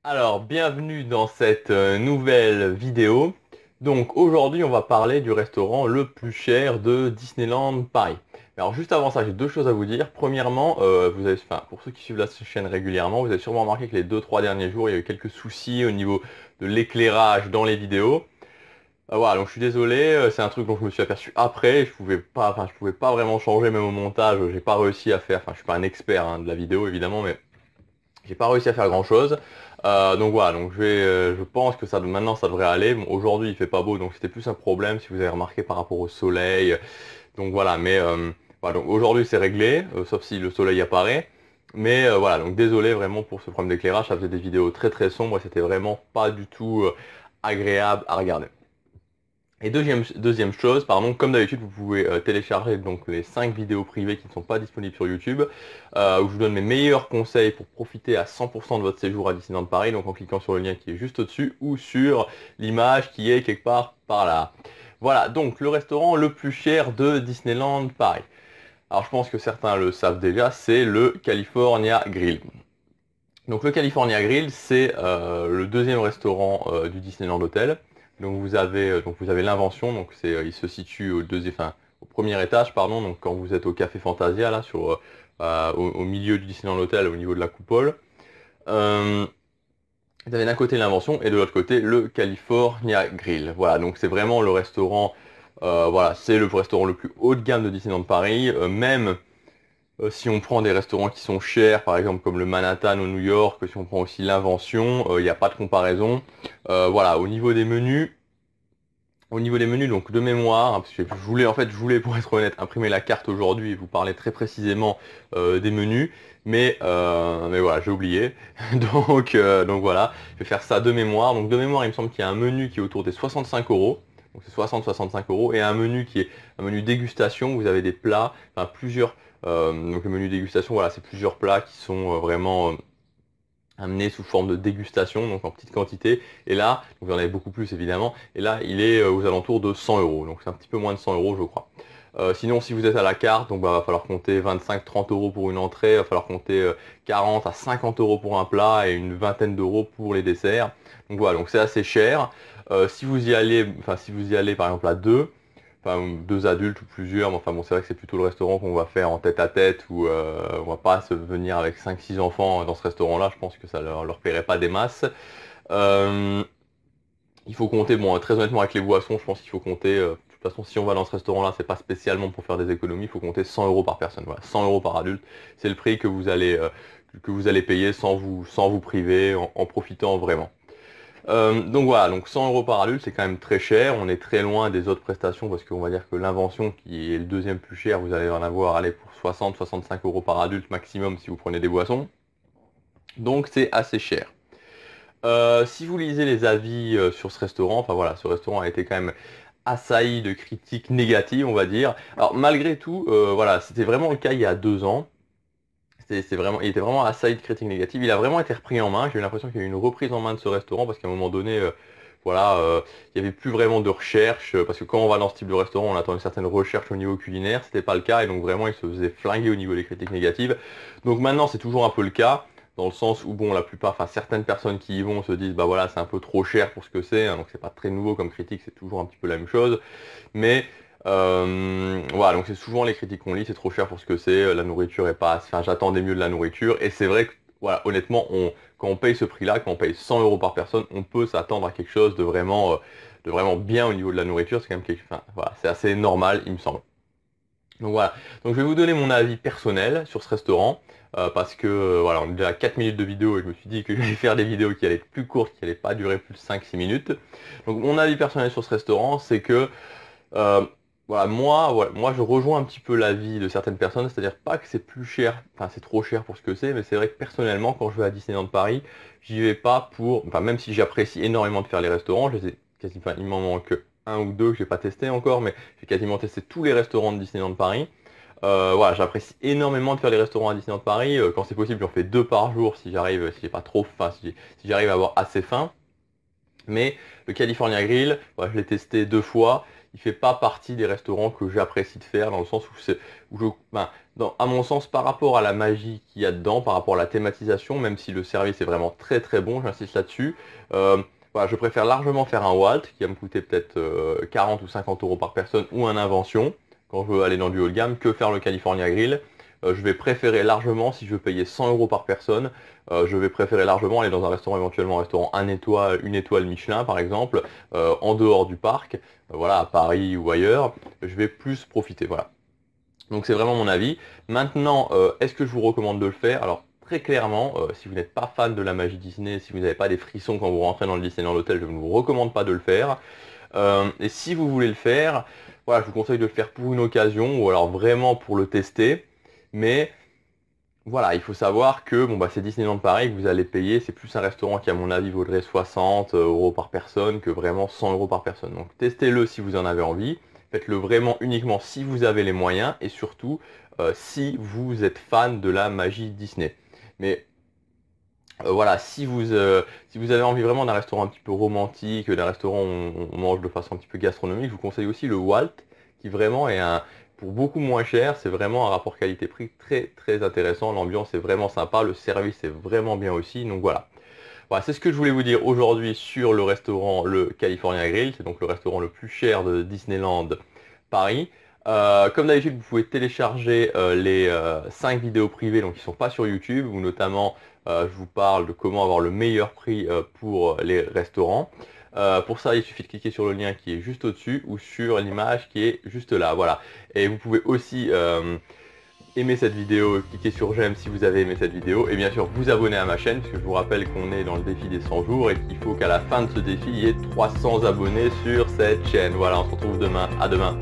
Alors, bienvenue dans cette nouvelle vidéo. Donc aujourd'hui, on va parler du restaurant le plus cher de Disneyland Paris. Mais alors juste avant ça, j'ai deux choses à vous dire. Premièrement, pour ceux qui suivent la chaîne régulièrement, vous avez sûrement remarqué que les deux trois derniers jours, il y a eu quelques soucis au niveau de l'éclairage dans les vidéos. Voilà, donc je suis désolé, c'est un truc dont je me suis aperçu après. Je pouvais pas vraiment changer même au montage. J'ai pas réussi à faire. Enfin, je suis pas un expert de la vidéo évidemment, mais j'ai pas réussi à faire grand chose. Donc voilà, donc je pense que maintenant ça devrait aller. Bon, aujourd'hui il fait pas beau, donc c'était plus un problème si vous avez remarqué par rapport au soleil. Donc voilà, mais voilà, donc aujourd'hui c'est réglé, sauf si le soleil apparaît. Mais voilà, donc désolé vraiment pour ce problème d'éclairage, ça faisait des vidéos très très sombres et c'était vraiment pas du tout agréable à regarder. Et deuxième chose, pardon, comme d'habitude, vous pouvez télécharger donc les 5 vidéos privées qui ne sont pas disponibles sur YouTube, où je vous donne mes meilleurs conseils pour profiter à 100% de votre séjour à Disneyland Paris, donc en cliquant sur le lien qui est juste au-dessus, ou sur l'image qui est quelque part par là. Voilà, donc le restaurant le plus cher de Disneyland Paris. Alors je pense que certains le savent déjà, c'est le California Grill. Donc le California Grill, c'est le deuxième restaurant du Disneyland Hotel. Donc vous avez l'invention, il se situe au premier étage, pardon. Donc quand vous êtes au Café Fantasia là au milieu du Disneyland Hotel, au niveau de la coupole, euh, vous avez d'un côté l'invention et de l'autre côté le California Grill. Voilà, donc c'est vraiment le restaurant, voilà, c'est le restaurant le plus haut de gamme de Disneyland Paris. Même si on prend des restaurants qui sont chers, par exemple comme le Manhattan au New York, si on prend aussi l'Invention, il n'y a pas de comparaison. Voilà, au niveau des menus, donc de mémoire, parce que je voulais, pour être honnête, imprimer la carte aujourd'hui et vous parler très précisément des menus, mais voilà, j'ai oublié. Donc voilà, je vais faire ça de mémoire. Donc de mémoire, il me semble qu'il y a un menu qui est autour des 65 euros. Donc c'est 60-65 euros. Et un menu qui est un menu dégustation. Vous avez des plats, enfin plusieurs. Donc le menu dégustation, voilà, c'est plusieurs plats qui sont vraiment amené sous forme de dégustation, donc en petite quantité. Et là, vous en avez beaucoup plus évidemment, et là il est aux alentours de 100 euros, donc c'est un petit peu moins de 100 euros je crois. Sinon si vous êtes à la carte, donc va falloir compter 25-30 euros pour une entrée, va falloir compter 40 à 50 euros pour un plat et une vingtaine d'euros pour les desserts. Donc voilà, donc c'est assez cher. Si vous y allez par exemple à deux, enfin deux adultes ou plusieurs, mais enfin bon c'est vrai que c'est plutôt le restaurant qu'on va faire en tête à tête ou on va pas se venir avec 5-6 enfants dans ce restaurant-là, je pense que ça leur plairait pas des masses. Euh, il faut compter, bon très honnêtement avec les boissons, je pense qu'il faut compter, de toute façon si on va dans ce restaurant-là, c'est pas spécialement pour faire des économies, il faut compter 100 euros par personne, voilà, 100 euros par adulte, c'est le prix que vous allez payer sans vous priver, en profitant vraiment. Donc voilà, donc 100 euros par adulte, c'est quand même très cher. On est très loin des autres prestations parce qu'on va dire que l'invention, qui est le deuxième plus cher, vous allez en avoir aller pour 60-65 euros par adulte maximum si vous prenez des boissons. Donc c'est assez cher. Si vous lisez les avis sur ce restaurant, enfin voilà, ce restaurant a été quand même assailli de critiques négatives, on va dire. Alors malgré tout, voilà, c'était vraiment le cas il y a 2 ans. Il était vraiment assailli de critiques négatives. Il a vraiment été repris en main. J'ai eu l'impression qu'il y a eu une reprise en main de ce restaurant parce qu'à un moment donné, il n'y avait plus vraiment de recherche. Parce que quand on va dans ce type de restaurant, on attend une certaine recherche au niveau culinaire. C'était pas le cas et donc vraiment, il se faisait flinguer au niveau des critiques négatives. Donc maintenant, c'est toujours un peu le cas. Dans le sens où, bon, la plupart, enfin, certaines personnes qui y vont se disent, bah voilà, c'est un peu trop cher pour ce que c'est, hein, donc c'est pas très nouveau comme critique, c'est toujours un petit peu la même chose. Mais voilà, donc c'est souvent les critiques qu'on lit, c'est trop cher pour ce que c'est, la nourriture est pas, enfin j'attendais mieux de la nourriture, et c'est vrai que, voilà, honnêtement, quand on paye ce prix-là, quand on paye 100 euros par personne, on peut s'attendre à quelque chose de vraiment bien au niveau de la nourriture, c'est quand même enfin, voilà, c'est assez normal, il me semble. Donc voilà, donc je vais vous donner mon avis personnel sur ce restaurant, parce que, voilà, on est déjà à 4 minutes de vidéo, et je me suis dit que j'allais faire des vidéos qui allaient être plus courtes, qui n'allaient pas durer plus de 5-6 minutes. Donc mon avis personnel sur ce restaurant, c'est que euh, moi, je rejoins un petit peu l'avis de certaines personnes, c'est-à-dire pas que c'est plus cher, enfin c'est trop cher pour ce que c'est, mais c'est vrai que personnellement, quand je vais à Disneyland Paris, j'y vais pas pour, enfin même si j'apprécie énormément de faire les restaurants, je les ai quasi, enfin, il m'en manque un ou deux que j'ai pas testé encore, mais j'ai quasiment testé tous les restaurants de Disneyland Paris. Voilà, j'apprécie énormément de faire les restaurants à Disneyland Paris. Quand c'est possible, j'en fais 2 par jour si j'arrive, si j'ai pas trop faim, si j'arrive à avoir assez faim. Mais le California Grill, voilà, je l'ai testé 2 fois. Il fait pas partie des restaurants que j'apprécie de faire dans le sens où c'est où je, ben, à mon sens, par rapport à la magie qu'il y a dedans, par rapport à la thématisation, même si le service est vraiment très très bon, j'insiste là-dessus, voilà, je préfère largement faire un Walt qui va me coûter peut-être 40 ou 50 euros par personne ou un Invention quand je veux aller dans du haut de gamme que faire le California Grill. Je vais préférer largement, si je veux payer 100 euros par personne, je vais préférer largement aller dans un restaurant, éventuellement un restaurant 1 étoile, 1 étoile Michelin par exemple, en dehors du parc, voilà, à Paris ou ailleurs, je vais plus profiter, voilà. Donc c'est vraiment mon avis. Maintenant, est-ce que je vous recommande de le faire? Alors très clairement, si vous n'êtes pas fan de la magie Disney, si vous n'avez pas des frissons quand vous rentrez dans le Disneyland Hotel, je ne vous recommande pas de le faire. Et si vous voulez le faire, voilà, je vous conseille de le faire pour une occasion ou alors vraiment pour le tester. Mais voilà, il faut savoir que bon, bah, c'est Disneyland Paris que vous allez payer. C'est plus un restaurant qui, à mon avis, vaudrait 60 euros par personne que vraiment 100 euros par personne. Donc testez-le si vous en avez envie. Faites-le vraiment uniquement si vous avez les moyens et surtout si vous êtes fan de la magie Disney. Mais voilà, si vous avez envie vraiment d'un restaurant un petit peu romantique, d'un restaurant où on mange de façon un petit peu gastronomique, je vous conseille aussi le Walt, qui vraiment est pour beaucoup moins cher, c'est vraiment un rapport qualité-prix très très intéressant, l'ambiance est vraiment sympa, le service est vraiment bien aussi, donc voilà. Voilà, c'est ce que je voulais vous dire aujourd'hui sur le restaurant Le California Grill, c'est donc le restaurant le plus cher de Disneyland Paris. Comme d'habitude, vous pouvez télécharger les 5 vidéos privées donc qui ne sont pas sur YouTube, où notamment je vous parle de comment avoir le meilleur prix pour les restaurants. Pour ça, il suffit de cliquer sur le lien qui est juste au-dessus ou sur l'image qui est juste là. Voilà. Et vous pouvez aussi aimer cette vidéo, cliquer sur j'aime si vous avez aimé cette vidéo et bien sûr vous abonner à ma chaîne parce que je vous rappelle qu'on est dans le défi des 100 jours et qu'il faut qu'à la fin de ce défi il y ait 300 abonnés sur cette chaîne. Voilà, on se retrouve demain. À demain.